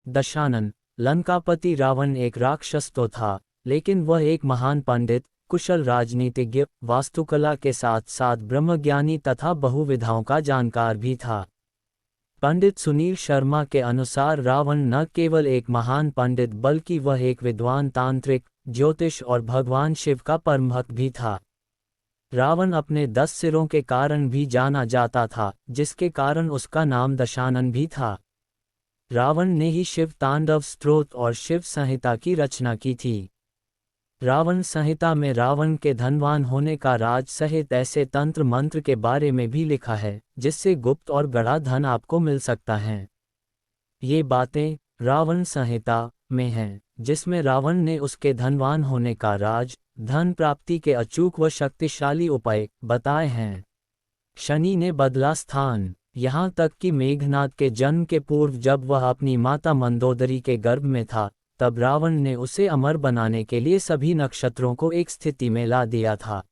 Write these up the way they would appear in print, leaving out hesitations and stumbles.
दशानन। लंकापति रावण एक राक्षस तो था, लेकिन वह एक महान पंडित, कुशल राजनीतिज्ञ, वास्तुकला के साथ साथ ब्रह्मज्ञानी तथा बहुविधाओं का जानकार भी था। पंडित सुनील शर्मा के अनुसार रावण न केवल एक महान पंडित बल्कि वह एक विद्वान तांत्रिक, ज्योतिष और भगवान शिव का परम भक्त भी था। रावण अपने 10 सिरों के कारण भी जाना जाता था, जिसके कारण उसका नाम दशानन भी था। रावण ने ही शिव तांडव स्तोत्र और शिव संहिता की रचना की थी। रावण संहिता में रावण के धनवान होने का राज सहित ऐसे तंत्र मंत्र के बारे में भी लिखा है, जिससे गुप्त और गड़ा धन आपको मिल सकता है। ये बातें रावण संहिता में हैं, जिसमें रावण ने उसके धनवान होने का राज, धन प्राप्ति के अचूक व शक्तिशाली उपाय बताए हैं। शनि ने बदला स्थान। यहाँ तक कि मेघनाद के जन्म के पूर्व जब वह अपनी माता मंदोदरी के गर्भ में था, तब रावण ने उसे अमर बनाने के लिए सभी नक्षत्रों को एक स्थिति में ला दिया था।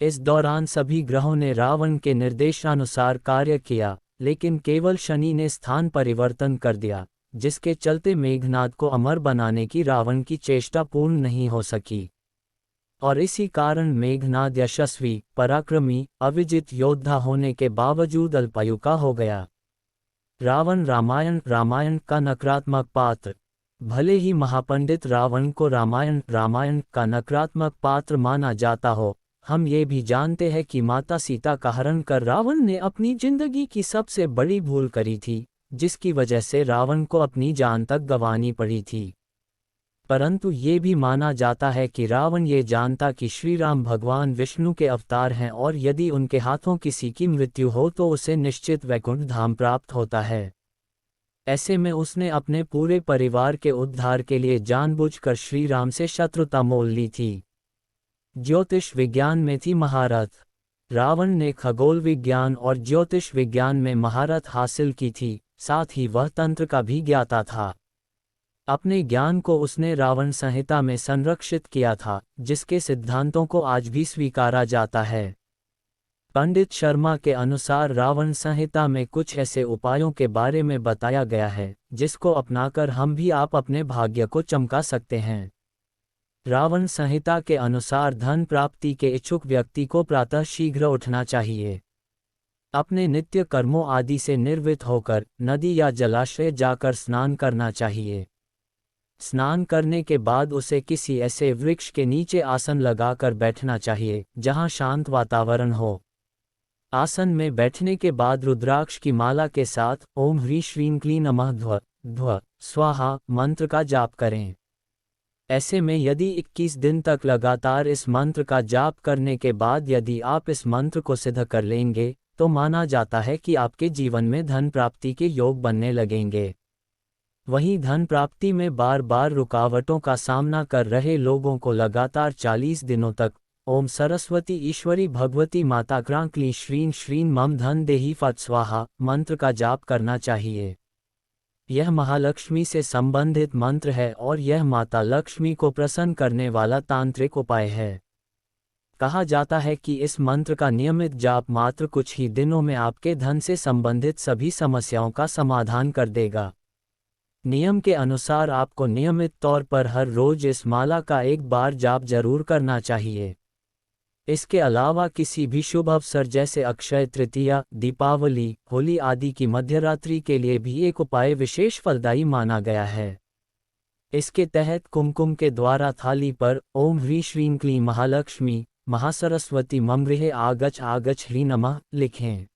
इस दौरान सभी ग्रहों ने रावण के निर्देशानुसार कार्य किया, लेकिन केवल शनि ने स्थान परिवर्तन कर दिया, जिसके चलते मेघनाद को अमर बनाने की रावण की चेष्टा पूर्ण नहीं हो सकी। और इसी कारण मेघनाद यशस्वी, पराक्रमी, अविजित योद्धा होने के बावजूद अल्पायु का हो गया। रावण रामायण का नकारात्मक पात्र। भले ही महापंडित रावण को रामायण का नकारात्मक पात्र माना जाता हो, हम ये भी जानते हैं कि माता सीता का हरण कर रावण ने अपनी जिंदगी की सबसे बड़ी भूल करी थी, जिसकी वजह से रावण को अपनी जान तक गंवानी पड़ी थी। परंतु ये भी माना जाता है कि रावण ये जानता कि श्री राम भगवान विष्णु के अवतार हैं और यदि उनके हाथों किसी की मृत्यु हो तो उसे निश्चित वैकुंठ धाम प्राप्त होता है। ऐसे में उसने अपने पूरे परिवार के उद्धार के लिए जानबूझकर श्री राम से शत्रुता मोल ली थी। ज्योतिष विज्ञान में थी महारथ। रावण ने खगोल विज्ञान और ज्योतिष विज्ञान में महारत हासिल की थी, साथ ही वह तंत्र का भी ज्ञाता था। अपने ज्ञान को उसने रावण संहिता में संरक्षित किया था, जिसके सिद्धांतों को आज भी स्वीकारा जाता है। पंडित शर्मा के अनुसार रावण संहिता में कुछ ऐसे उपायों के बारे में बताया गया है, जिसको अपनाकर हम भी आप अपने भाग्य को चमका सकते हैं। रावण संहिता के अनुसार धन प्राप्ति के इच्छुक व्यक्ति को प्रातः शीघ्र उठना चाहिए। अपने नित्य कर्मों आदि से निर्वृत्त होकर नदी या जलाशय जाकर स्नान करना चाहिए। स्नान करने के बाद उसे किसी ऐसे वृक्ष के नीचे आसन लगाकर बैठना चाहिए, जहां शांत वातावरण हो। आसन में बैठने के बाद रुद्राक्ष की माला के साथ ओम ह्रीं श्रीं क्लीं नमः ध्व स्वाहा मंत्र का जाप करें। ऐसे में यदि 21 दिन तक लगातार इस मंत्र का जाप करने के बाद यदि आप इस मंत्र को सिद्ध कर लेंगे, तो माना जाता है कि आपके जीवन में धन प्राप्ति के योग बनने लगेंगे। वहीं धन प्राप्ति में बार बार रुकावटों का सामना कर रहे लोगों को लगातार 40 दिनों तक ओम सरस्वती ईश्वरी भगवती माता क्रां क्लीं श्रीं श्रीं मम धन देहि फट स्वाहा मंत्र का जाप करना चाहिए। यह महालक्ष्मी से संबंधित मंत्र है और यह माता लक्ष्मी को प्रसन्न करने वाला तांत्रिक उपाय है। कहा जाता है कि इस मंत्र का नियमित जाप मात्र कुछ ही दिनों में आपके धन से संबंधित सभी समस्याओं का समाधान कर देगा। नियम के अनुसार आपको नियमित तौर पर हर रोज इस माला का एक बार जाप जरूर करना चाहिए। इसके अलावा किसी भी शुभ अवसर जैसे अक्षय तृतीया, दीपावली, होली आदि की मध्यरात्रि के लिए भी एक उपाय विशेष फलदायी माना गया है। इसके तहत कुमकुम के द्वारा थाली पर ओम ह्रीं श्रीं क्लीं महालक्ष्मी महासरस्वती मम गृहे आगच्छ ह्रीं नमः लिखें।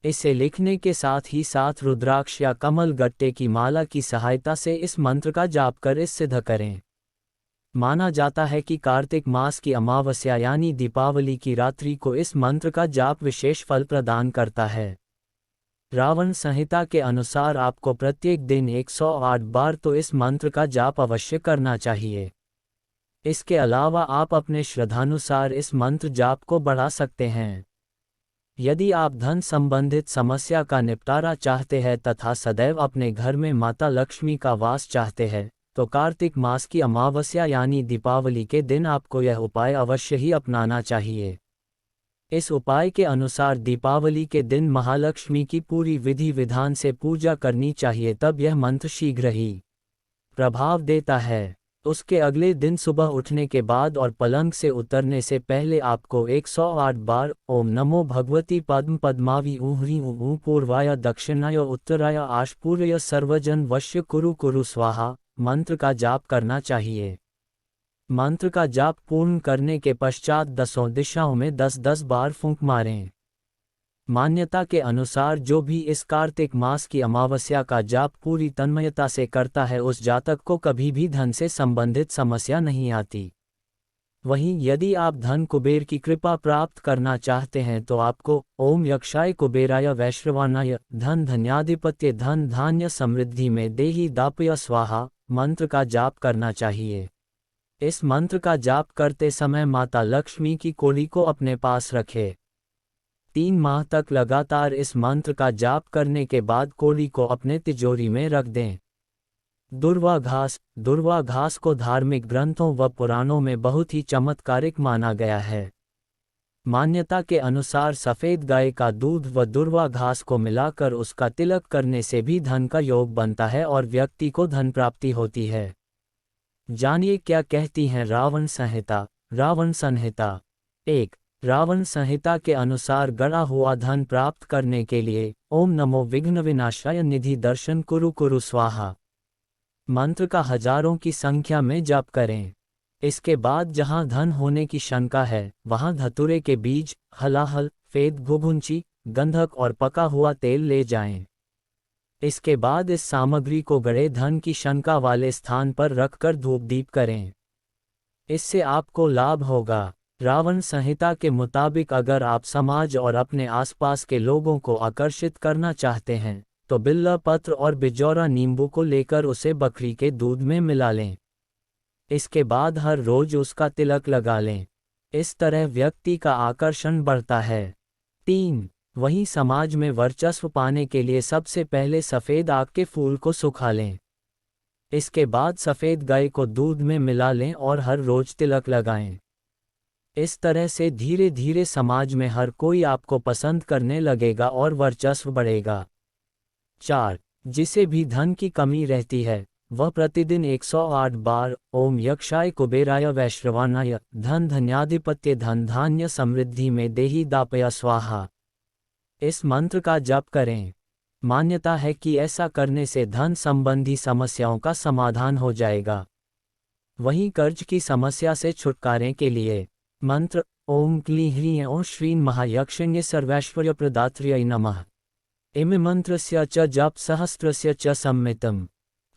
इसे लिखने के साथ ही साथ रुद्राक्ष या कमल गट्टे की माला की सहायता से इस मंत्र का जाप कर इस सिद्ध करें। माना जाता है कि कार्तिक मास की अमावस्या यानी दीपावली की रात्रि को इस मंत्र का जाप विशेष फल प्रदान करता है। रावण संहिता के अनुसार आपको प्रत्येक दिन 108 बार तो इस मंत्र का जाप अवश्य करना चाहिए। इसके अलावा आप अपने श्रद्धानुसार इस मंत्र जाप को बढ़ा सकते हैं। यदि आप धन संबंधित समस्या का निपटारा चाहते हैं तथा सदैव अपने घर में माता लक्ष्मी का वास चाहते हैं, तो कार्तिक मास की अमावस्या यानी दीपावली के दिन आपको यह उपाय अवश्य ही अपनाना चाहिए। इस उपाय के अनुसार दीपावली के दिन महालक्ष्मी की पूरी विधि विधान से पूजा करनी चाहिए, तब यह मंत्र शीघ्र ही प्रभाव देता है। उसके अगले दिन सुबह उठने के बाद और पलंग से उतरने से पहले आपको 108 बार ओम नमो भगवती पद्म पद्मावी ह्रीं ऊँ पूर्वाय दक्षिणाय उत्तराय आशपूर्य सर्वजन वश्य कुरु कुरु स्वाहा मंत्र का जाप करना चाहिए। मंत्र का जाप पूर्ण करने के पश्चात 10 दिशाओं में 10-10 बार फूंक मारें। मान्यता के अनुसार जो भी इस कार्तिक मास की अमावस्या का जाप पूरी तन्मयता से करता है, उस जातक को कभी भी धन से संबंधित समस्या नहीं आती। वहीं यदि आप धन कुबेर की कृपा प्राप्त करना चाहते हैं तो आपको ओम यक्षाय कुबेराय वैश्रवानाय धन धन्याधिपत्य धन धान्य समृद्धि में देहि दापय स्वाहा मंत्र का जाप करना चाहिए। इस मंत्र का जाप करते समय माता लक्ष्मी की कोली को अपने पास रखें। 3 माह तक लगातार इस मंत्र का जाप करने के बाद कोली को अपने तिजोरी में रख दें। दुर्वा घास को धार्मिक ग्रंथों व पुराणों में बहुत ही चमत्कारिक माना गया है। मान्यता के अनुसार सफ़ेद गाय का दूध व दुर्वा घास को मिलाकर उसका तिलक करने से भी धन का योग बनता है और व्यक्ति को धन प्राप्ति होती है। जानिए क्या कहती हैं रावण संहिता। रावण संहिता 1। रावण संहिता के अनुसार गड़ा हुआ धन प्राप्त करने के लिए ओम नमो विघ्न विनाशाय निधि दर्शन कुरु कुरु स्वाहा मंत्र का हजारों की संख्या में जाप करें। इसके बाद जहां धन होने की शंका है वहां धतूरे के बीज, हलाहल, फेद, घुघुंची, गंधक और पका हुआ तेल ले जाएं। इसके बाद इस सामग्री को गड़े धन की शंका वाले स्थान पर रखकर धूप दीप करें। इससे आपको लाभ होगा। रावण संहिता के मुताबिक अगर आप समाज और अपने आसपास के लोगों को आकर्षित करना चाहते हैं तो बिल्वा पत्र और बिजौरा नींबू को लेकर उसे बकरी के दूध में मिला लें। इसके बाद हर रोज उसका तिलक लगा लें। इस तरह व्यक्ति का आकर्षण बढ़ता है। 3। वहीं समाज में वर्चस्व पाने के लिए सबसे पहले सफ़ेद आक के फूल को सुखा लें। इसके बाद सफ़ेद गाय को दूध में मिला लें और हर रोज तिलक लगाएं। इस तरह से धीरे धीरे समाज में हर कोई आपको पसंद करने लगेगा और वर्चस्व बढ़ेगा। 4। जिसे भी धन की कमी रहती है वह प्रतिदिन 108 बार ओम यक्षाय कुबेराय वैश्रवानाय धन धन्याधिपत्य धन धान्य समृद्धि में देहि दापया स्वाहा इस मंत्र का जप करें। मान्यता है कि ऐसा करने से धन संबंधी समस्याओं का समाधान हो जाएगा। वहीं कर्ज की समस्या से छुटकारे के लिए मंत्र ओम क्लीं ह्रीं ओं श्रीं महायक्षिण्ये सर्वैश्वर्य प्रदात्र्यै नमः इमे मंत्रस्य च जप सहस्त्रस्य च सम्मितम्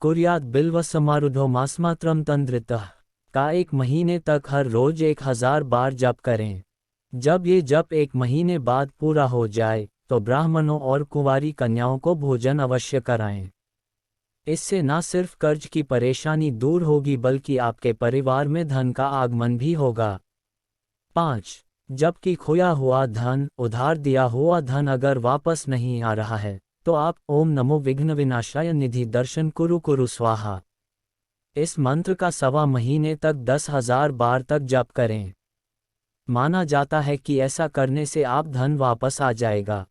कुर्यात् बिल्व समारुढो मासमात्रं तंद्रितः का 1 महीने तक हर रोज 1000 बार जप करें। जब ये जप 1 महीने बाद पूरा हो जाए तो ब्राह्मणों और कुंवारी कन्याओं को भोजन अवश्य कराएं। इससे न सिर्फ कर्ज की परेशानी दूर होगी बल्कि आपके परिवार में धन का आगमन भी होगा। 5. जबकि खोया हुआ धन, उधार दिया हुआ धन अगर वापस नहीं आ रहा है तो आप ओम नमो विघ्न विनाशाय निधि दर्शन कुरु कुरु स्वाहा इस मंत्र का 1.25 महीने तक 10,000 बार तक जप करें। माना जाता है कि ऐसा करने से आप धन वापस आ जाएगा।